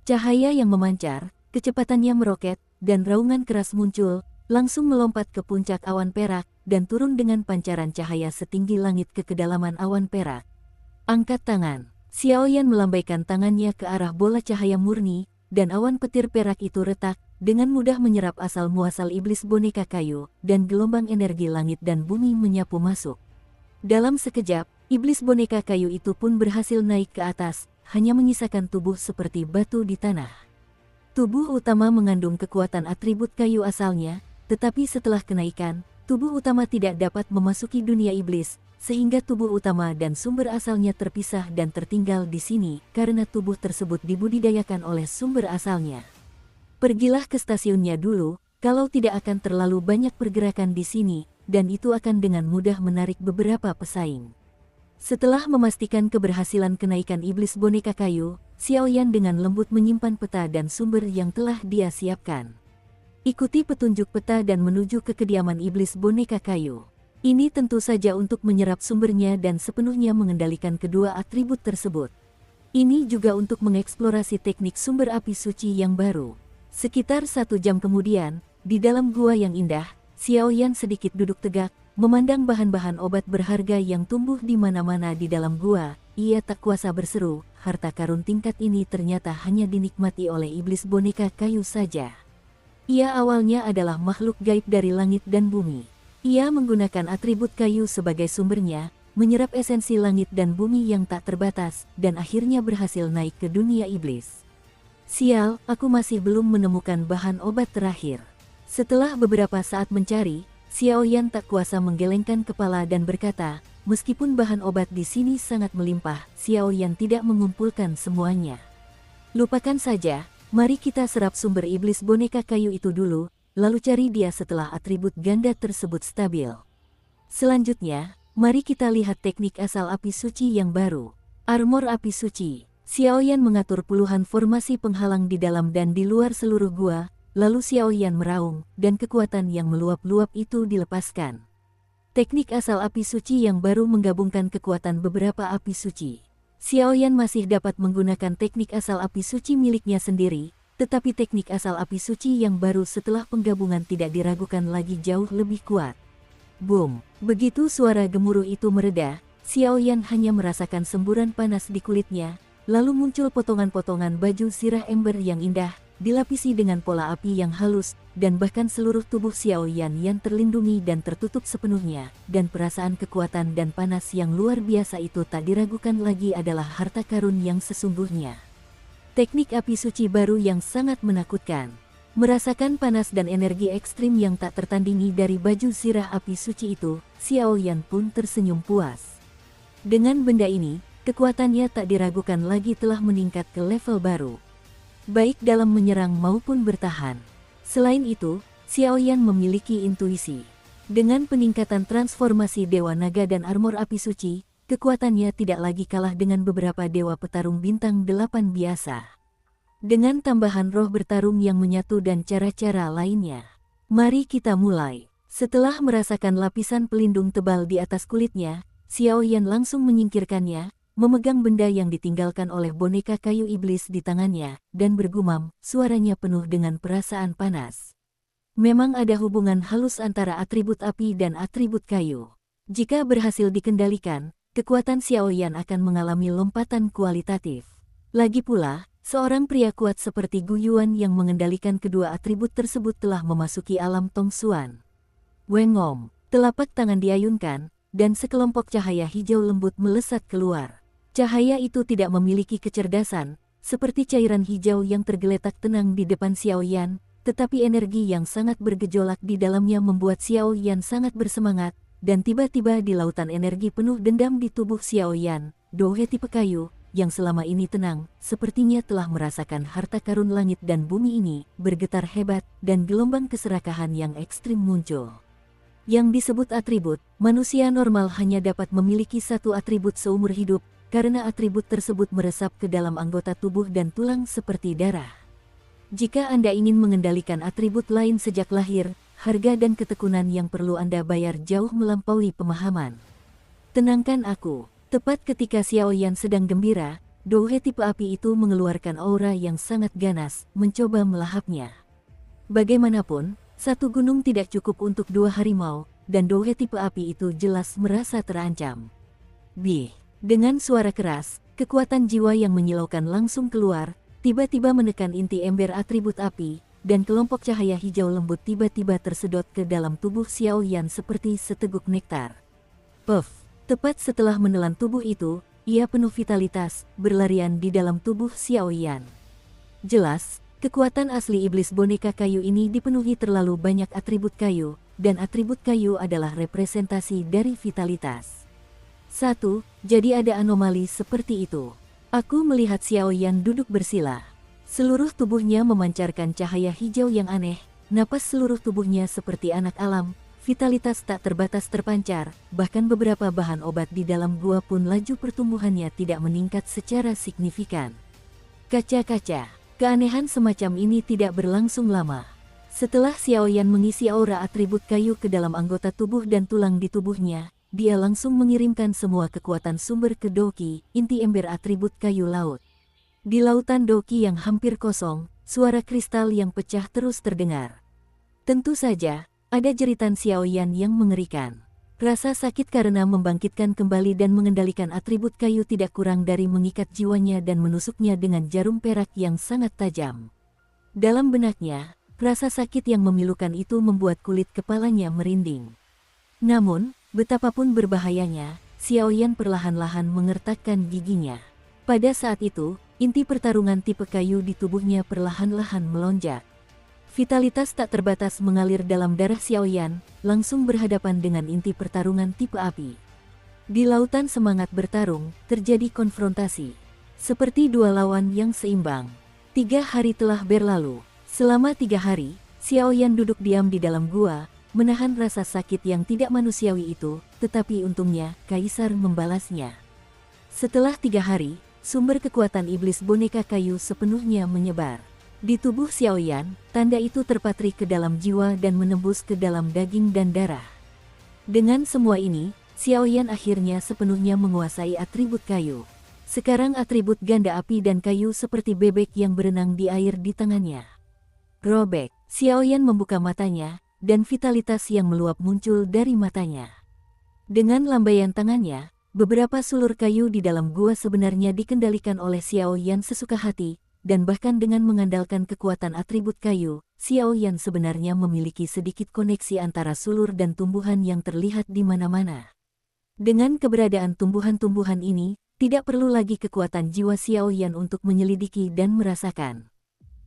Cahaya yang memancar, kecepatannya meroket, dan raungan keras muncul, langsung melompat ke puncak awan perak, dan turun dengan pancaran cahaya setinggi langit ke kedalaman awan perak. Angkat tangan. Xiaoyan melambaikan tangannya ke arah bola cahaya murni, dan awan petir perak itu retak, dengan mudah menyerap asal-muasal iblis boneka kayu, dan gelombang energi langit dan bumi menyapu masuk. Dalam sekejap, iblis boneka kayu itu pun berhasil naik ke atas, hanya menyisakan tubuh seperti batu di tanah. Tubuh utama mengandung kekuatan atribut kayu asalnya, tetapi setelah kenaikan, tubuh utama tidak dapat memasuki dunia iblis, sehingga tubuh utama dan sumber asalnya terpisah dan tertinggal di sini, karena tubuh tersebut dibudidayakan oleh sumber asalnya. Pergilah ke stasiunnya dulu, kalau tidak akan terlalu banyak pergerakan di sini, dan itu akan dengan mudah menarik beberapa pesaing. Setelah memastikan keberhasilan kenaikan iblis boneka kayu, Xiaoyan dengan lembut menyimpan peta dan sumber yang telah dia siapkan. Ikuti petunjuk peta dan menuju ke kediaman iblis boneka kayu. Ini tentu saja untuk menyerap sumbernya dan sepenuhnya mengendalikan kedua atribut tersebut. Ini juga untuk mengeksplorasi teknik sumber api suci yang baru. Sekitar 1 jam kemudian, di dalam gua yang indah, Xiaoyan sedikit duduk tegak, memandang bahan-bahan obat berharga yang tumbuh di mana-mana di dalam gua. Ia tak kuasa berseru, harta karun tingkat ini ternyata hanya dinikmati oleh iblis boneka kayu saja. Ia awalnya adalah makhluk gaib dari langit dan bumi. Ia menggunakan atribut kayu sebagai sumbernya, menyerap esensi langit dan bumi yang tak terbatas, dan akhirnya berhasil naik ke dunia iblis. Sial, aku masih belum menemukan bahan obat terakhir. Setelah beberapa saat mencari, Xiaoyan tak kuasa menggelengkan kepala dan berkata, meskipun bahan obat di sini sangat melimpah, Xiaoyan tidak mengumpulkan semuanya. Lupakan saja, mari kita serap sumber iblis boneka kayu itu dulu, lalu cari dia setelah atribut ganda tersebut stabil. Selanjutnya, mari kita lihat teknik asal api suci yang baru. Armor api suci. Xiaoyan mengatur puluhan formasi penghalang di dalam dan di luar seluruh gua, lalu Xiaoyan meraung, dan kekuatan yang meluap-luap itu dilepaskan. Teknik asal api suci yang baru menggabungkan kekuatan beberapa api suci. Xiaoyan masih dapat menggunakan teknik asal api suci miliknya sendiri, tetapi teknik asal api suci yang baru setelah penggabungan tidak diragukan lagi jauh lebih kuat. Boom! Begitu suara gemuruh itu mereda, Xiaoyan hanya merasakan semburan panas di kulitnya, lalu muncul potongan-potongan baju sirah ember yang indah, dilapisi dengan pola api yang halus, dan bahkan seluruh tubuh Xiaoyan yang terlindungi dan tertutup sepenuhnya, dan perasaan kekuatan dan panas yang luar biasa itu tak diragukan lagi adalah harta karun yang sesungguhnya. Teknik api suci baru yang sangat menakutkan. Merasakan panas dan energi ekstrim yang tak tertandingi dari baju sirah api suci itu, Xiaoyan pun tersenyum puas. Dengan benda ini, kekuatannya tak diragukan lagi telah meningkat ke level baru, baik dalam menyerang maupun bertahan. Selain itu, Xiaoyan memiliki intuisi. Dengan peningkatan transformasi Dewa Naga dan armor api suci, kekuatannya tidak lagi kalah dengan beberapa dewa petarung bintang 8 biasa. Dengan tambahan roh bertarung yang menyatu dan cara-cara lainnya. Mari kita mulai. Setelah merasakan lapisan pelindung tebal di atas kulitnya, Xiaoyan langsung menyingkirkannya, memegang benda yang ditinggalkan oleh boneka kayu iblis di tangannya, dan bergumam, suaranya penuh dengan perasaan panas. Memang ada hubungan halus antara atribut api dan atribut kayu. Jika berhasil dikendalikan, kekuatan Xiaoyan akan mengalami lompatan kualitatif. Lagi pula, seorang pria kuat seperti Gu Yuan yang mengendalikan kedua atribut tersebut telah memasuki alam Tong Xuan. Wengom, telapak tangan diayunkan, dan sekelompok cahaya hijau lembut melesat keluar. Cahaya itu tidak memiliki kecerdasan, seperti cairan hijau yang tergeletak tenang di depan Xiaoyan, tetapi energi yang sangat bergejolak di dalamnya membuat Xiaoyan sangat bersemangat, dan tiba-tiba di lautan energi penuh dendam di tubuh Xiaoyan, Dohe tipe kayu, yang selama ini tenang, sepertinya telah merasakan harta karun langit dan bumi ini, bergetar hebat, dan gelombang keserakahan yang ekstrim muncul. Yang disebut atribut, manusia normal hanya dapat memiliki satu atribut seumur hidup, karena atribut tersebut meresap ke dalam anggota tubuh dan tulang seperti darah. Jika Anda ingin mengendalikan atribut lain sejak lahir, harga dan ketekunan yang perlu Anda bayar jauh melampaui pemahaman. Tenangkan aku. Tepat ketika Xiaoyan sedang gembira, Dohe tipe api itu mengeluarkan aura yang sangat ganas, mencoba melahapnya. Bagaimanapun, satu gunung tidak cukup untuk dua harimau, dan Dohe tipe api itu jelas merasa terancam. Bih! Dengan suara keras, kekuatan jiwa yang menyilaukan langsung keluar, tiba-tiba menekan inti ember atribut api, dan kelompok cahaya hijau lembut tiba-tiba tersedot ke dalam tubuh Xiaoyan seperti seteguk nektar. Puff! Tepat setelah menelan tubuh itu, ia penuh vitalitas, berlarian di dalam tubuh Xiaoyan. Jelas, kekuatan asli iblis boneka kayu ini dipenuhi terlalu banyak atribut kayu, dan atribut kayu adalah representasi dari vitalitas. 1. Jadi ada anomali seperti itu. Aku melihat Xiaoyan duduk bersila. Seluruh tubuhnya memancarkan cahaya hijau yang aneh, napas seluruh tubuhnya seperti anak alam. Vitalitas tak terbatas terpancar, bahkan beberapa bahan obat di dalam gua pun laju pertumbuhannya tidak meningkat secara signifikan. Kaca-kaca, keanehan semacam ini tidak berlangsung lama. Setelah Xiaoyan mengisi aura atribut kayu ke dalam anggota tubuh dan tulang di tubuhnya, dia langsung mengirimkan semua kekuatan sumber ke Doqi, inti ember atribut kayu laut. Di lautan Doqi yang hampir kosong, suara kristal yang pecah terus terdengar. Tentu saja, ada jeritan Xiaoyan yang mengerikan. Rasa sakit karena membangkitkan kembali dan mengendalikan atribut kayu tidak kurang dari mengikat jiwanya dan menusuknya dengan jarum perak yang sangat tajam. Dalam benaknya, rasa sakit yang memilukan itu membuat kulit kepalanya merinding. Namun, betapapun berbahayanya, Xiaoyan perlahan-lahan mengertakkan giginya. Pada saat itu, inti pertarungan tipe kayu di tubuhnya perlahan-lahan melonjak. Vitalitas tak terbatas mengalir dalam darah Xiaoyan, langsung berhadapan dengan inti pertarungan tipe api. Di lautan semangat bertarung, terjadi konfrontasi. Seperti dua lawan yang seimbang. 3 hari telah berlalu. Selama 3 hari, Xiaoyan duduk diam di dalam gua, menahan rasa sakit yang tidak manusiawi itu, tetapi untungnya, Kaisar membalasnya. Setelah 3 hari, sumber kekuatan iblis boneka kayu sepenuhnya menyebar. Di tubuh Xiaoyan, tanda itu terpatri ke dalam jiwa dan menembus ke dalam daging dan darah. Dengan semua ini, Xiaoyan akhirnya sepenuhnya menguasai atribut kayu. Sekarang atribut ganda api dan kayu seperti bebek yang berenang di air di tangannya. Robek, Xiaoyan membuka matanya, dan vitalitas yang meluap muncul dari matanya. Dengan lambaian tangannya, beberapa sulur kayu di dalam gua sebenarnya dikendalikan oleh Xiaoyan sesuka hati, dan bahkan dengan mengandalkan kekuatan atribut kayu, Xiaoyan sebenarnya memiliki sedikit koneksi antara sulur dan tumbuhan yang terlihat di mana-mana. Dengan keberadaan tumbuhan-tumbuhan ini, tidak perlu lagi kekuatan jiwa Xiaoyan untuk menyelidiki dan merasakan.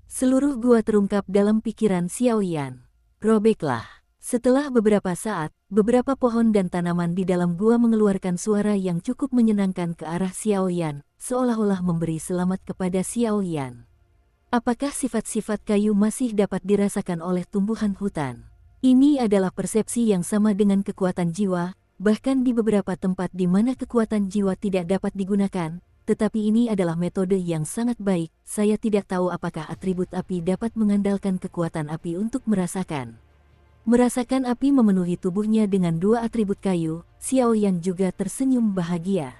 Seluruh gua terungkap dalam pikiran Xiaoyan. Robeklah. Setelah beberapa saat, beberapa pohon dan tanaman di dalam gua mengeluarkan suara yang cukup menyenangkan ke arah Xiaoyan, seolah-olah memberi selamat kepada Xiaoyan. Apakah sifat-sifat kayu masih dapat dirasakan oleh tumbuhan hutan? Ini adalah persepsi yang sama dengan kekuatan jiwa, bahkan di beberapa tempat di mana kekuatan jiwa tidak dapat digunakan, tetapi ini adalah metode yang sangat baik. Saya tidak tahu apakah atribut api dapat mengandalkan kekuatan api untuk merasakan. Merasakan api memenuhi tubuhnya dengan 2 atribut kayu, Xiaoyan juga tersenyum bahagia.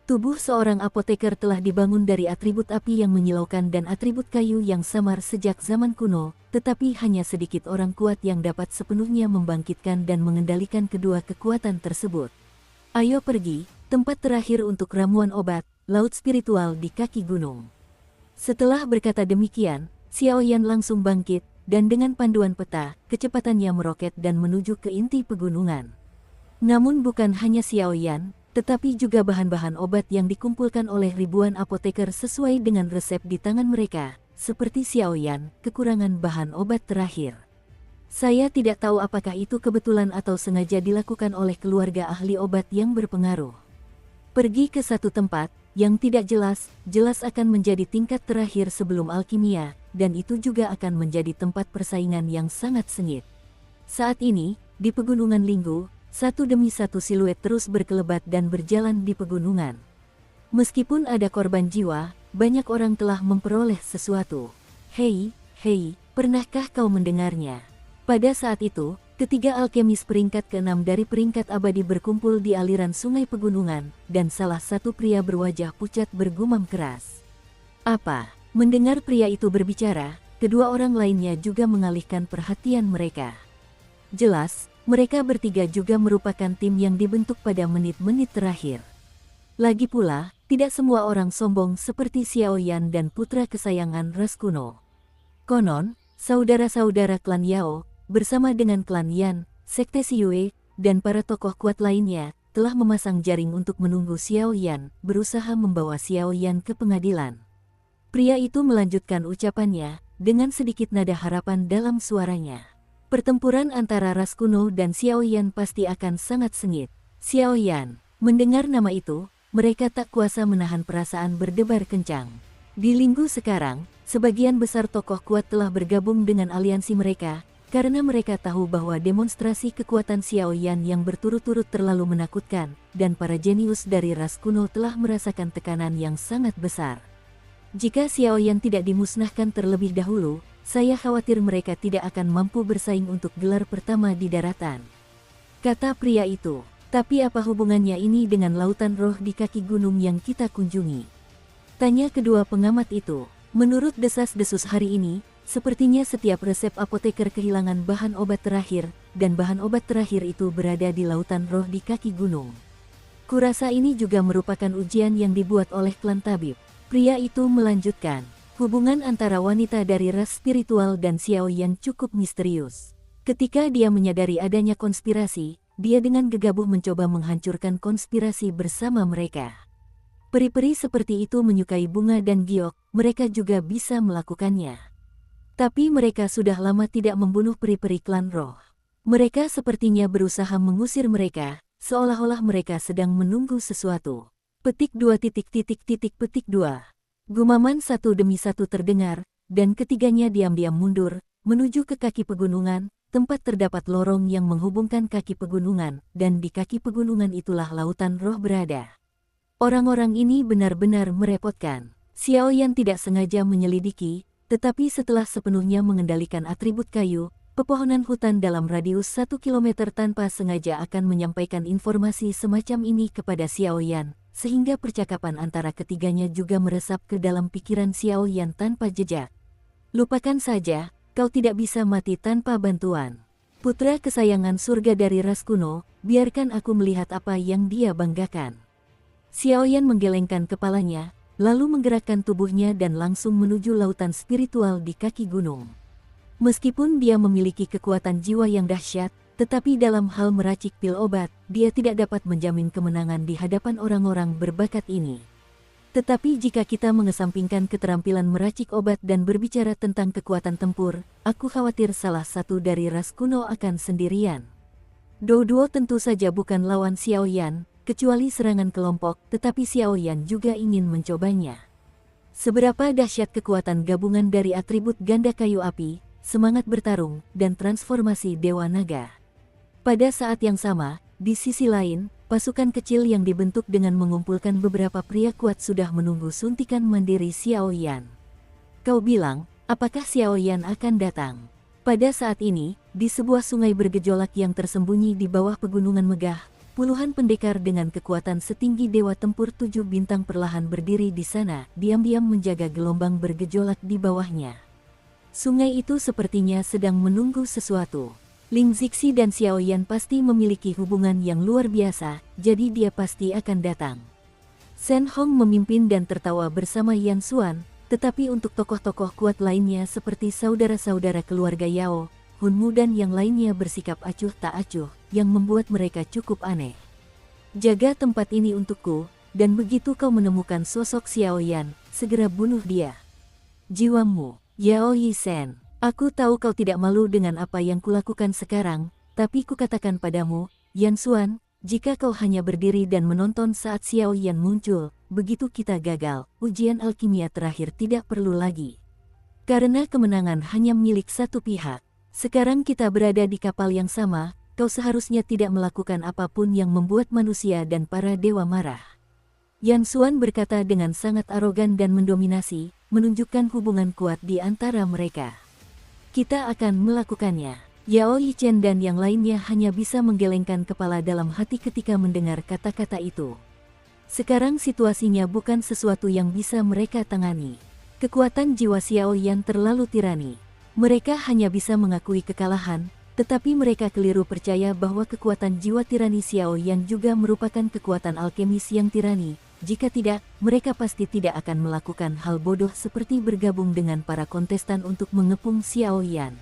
Tubuh seorang apoteker telah dibangun dari atribut api yang menyilaukan dan atribut kayu yang samar sejak zaman kuno, tetapi hanya sedikit orang kuat yang dapat sepenuhnya membangkitkan dan mengendalikan kedua kekuatan tersebut. Ayo pergi, tempat terakhir untuk ramuan obat, laut spiritual di kaki gunung. Setelah berkata demikian, Xiaoyan langsung bangkit, dan dengan panduan peta, kecepatannya meroket dan menuju ke inti pegunungan. Namun bukan hanya Xiaoyan, tetapi juga bahan-bahan obat yang dikumpulkan oleh ribuan apoteker sesuai dengan resep di tangan mereka, seperti Xiaoyan, kekurangan bahan obat terakhir. Saya tidak tahu apakah itu kebetulan atau sengaja dilakukan oleh keluarga ahli obat yang berpengaruh. Pergi ke satu tempat, yang tidak jelas akan menjadi tingkat terakhir sebelum alkimia, dan itu juga akan menjadi tempat persaingan yang sangat sengit. Saat ini, di pegunungan Linggu, satu demi satu siluet terus berkelebat dan berjalan di pegunungan. Meskipun ada korban jiwa, banyak orang telah memperoleh sesuatu. Hei, pernahkah kau mendengarnya? Pada saat itu, ketiga alkemis peringkat ke-6 dari peringkat abadi berkumpul di aliran sungai pegunungan, dan salah satu pria berwajah pucat bergumam keras. Apa? Mendengar pria itu berbicara, kedua orang lainnya juga mengalihkan perhatian mereka. Jelas, mereka bertiga juga merupakan tim yang dibentuk pada menit-menit terakhir. Lagi pula, tidak semua orang sombong seperti Xiaoyan dan putra kesayangan ras kuno. Konon, saudara-saudara klan Yao, bersama dengan klan Yan, sekte Xiyue, dan para tokoh kuat lainnya, telah memasang jaring untuk menunggu Xiaoyan, berusaha membawa Xiaoyan ke pengadilan. Pria itu melanjutkan ucapannya, dengan sedikit nada harapan dalam suaranya. Pertempuran antara ras kuno dan Xiaoyan pasti akan sangat sengit. Xiaoyan, mendengar nama itu, mereka tak kuasa menahan perasaan berdebar kencang. Di Linggu sekarang, sebagian besar tokoh kuat telah bergabung dengan aliansi mereka, karena mereka tahu bahwa demonstrasi kekuatan Xiaoyan yang berturut-turut terlalu menakutkan, dan para jenius dari ras kuno telah merasakan tekanan yang sangat besar. Jika Xiaoyan tidak dimusnahkan terlebih dahulu, saya khawatir mereka tidak akan mampu bersaing untuk gelar pertama di daratan. Kata pria itu, tapi apa hubungannya ini dengan lautan roh di kaki gunung yang kita kunjungi? Tanya kedua pengamat itu. Menurut desas-desus hari ini, sepertinya setiap resep apoteker kehilangan bahan obat terakhir, dan bahan obat terakhir itu berada di lautan roh di kaki gunung. Kurasa ini juga merupakan ujian yang dibuat oleh klan tabib. Pria itu melanjutkan, hubungan antara wanita dari ras spiritual dan Xiaoyan cukup misterius. Ketika dia menyadari adanya konspirasi, dia dengan gegabah mencoba menghancurkan konspirasi bersama mereka. Peri-peri seperti itu menyukai bunga dan giok, mereka juga bisa melakukannya. Tapi mereka sudah lama tidak membunuh peri-peri klan roh. Mereka sepertinya berusaha mengusir mereka, seolah-olah mereka sedang menunggu sesuatu. Petik 2. Petik 2. Gumaman satu demi satu terdengar, dan ketiganya diam-diam mundur, menuju ke kaki pegunungan, tempat terdapat lorong yang menghubungkan kaki pegunungan, dan di kaki pegunungan itulah lautan roh berada. Orang-orang ini benar-benar merepotkan. Xiaoyan tidak sengaja menyelidiki, tetapi setelah sepenuhnya mengendalikan atribut kayu, pepohonan hutan dalam radius 1 km tanpa sengaja akan menyampaikan informasi semacam ini kepada Xiaoyan, sehingga percakapan antara ketiganya juga meresap ke dalam pikiran Xiaoyan tanpa jejak. Lupakan saja, kau tidak bisa mati tanpa bantuan. Putra kesayangan surga dari ras kuno, biarkan aku melihat apa yang dia banggakan. Xiaoyan menggelengkan kepalanya, lalu menggerakkan tubuhnya dan langsung menuju lautan spiritual di kaki gunung. Meskipun dia memiliki kekuatan jiwa yang dahsyat, tetapi dalam hal meracik pil obat, dia tidak dapat menjamin kemenangan di hadapan orang-orang berbakat ini. Tetapi jika kita mengesampingkan keterampilan meracik obat dan berbicara tentang kekuatan tempur, aku khawatir salah satu dari ras kuno akan sendirian. Duo tentu saja bukan lawan Xiaoyan, kecuali serangan kelompok, tetapi Xiaoyan juga ingin mencobanya. Seberapa dahsyat kekuatan gabungan dari atribut ganda kayu api, semangat bertarung, dan transformasi Dewa Naga. Pada saat yang sama, di sisi lain, pasukan kecil yang dibentuk dengan mengumpulkan beberapa pria kuat sudah menunggu suntikan mandiri Xiaoyan. Kau bilang, apakah Xiaoyan akan datang? Pada saat ini, di sebuah sungai bergejolak yang tersembunyi di bawah pegunungan megah, puluhan pendekar dengan kekuatan setinggi Dewa Tempur 7 bintang perlahan berdiri di sana, diam-diam menjaga gelombang bergejolak di bawahnya. Sungai itu sepertinya sedang menunggu sesuatu. Ling Zixi dan Xiaoyan pasti memiliki hubungan yang luar biasa, jadi dia pasti akan datang. Shen Hong memimpin dan tertawa bersama Yan Xuan, tetapi untuk tokoh-tokoh kuat lainnya seperti saudara-saudara keluarga Yao, Hunmu dan yang lainnya bersikap acuh tak acuh, yang membuat mereka cukup aneh. Jaga tempat ini untukku, dan begitu kau menemukan sosok Xiaoyan, segera bunuh dia. Jiwamu, Yao Yisen. Aku tahu kau tidak malu dengan apa yang kulakukan sekarang, tapi kukatakan padamu, Yan Xuan, jika kau hanya berdiri dan menonton saat Xiaoyan muncul, begitu kita gagal, ujian alkimia terakhir tidak perlu lagi. Karena kemenangan hanya milik satu pihak. Sekarang kita berada di kapal yang sama, kau seharusnya tidak melakukan apapun yang membuat manusia dan para dewa marah. Yan Xuan berkata dengan sangat arogan dan mendominasi, menunjukkan hubungan kuat di antara mereka. Kita akan melakukannya. Yao Yichen dan yang lainnya hanya bisa menggelengkan kepala dalam hati ketika mendengar kata-kata itu. Sekarang situasinya bukan sesuatu yang bisa mereka tangani. Kekuatan jiwa Xiaoyan terlalu tirani. Mereka hanya bisa mengakui kekalahan, tetapi mereka keliru percaya bahwa kekuatan jiwa tirani Xiaoyan juga merupakan kekuatan alkemis yang tirani. Jika tidak, mereka pasti tidak akan melakukan hal bodoh seperti bergabung dengan para kontestan untuk mengepung Xiaoyan.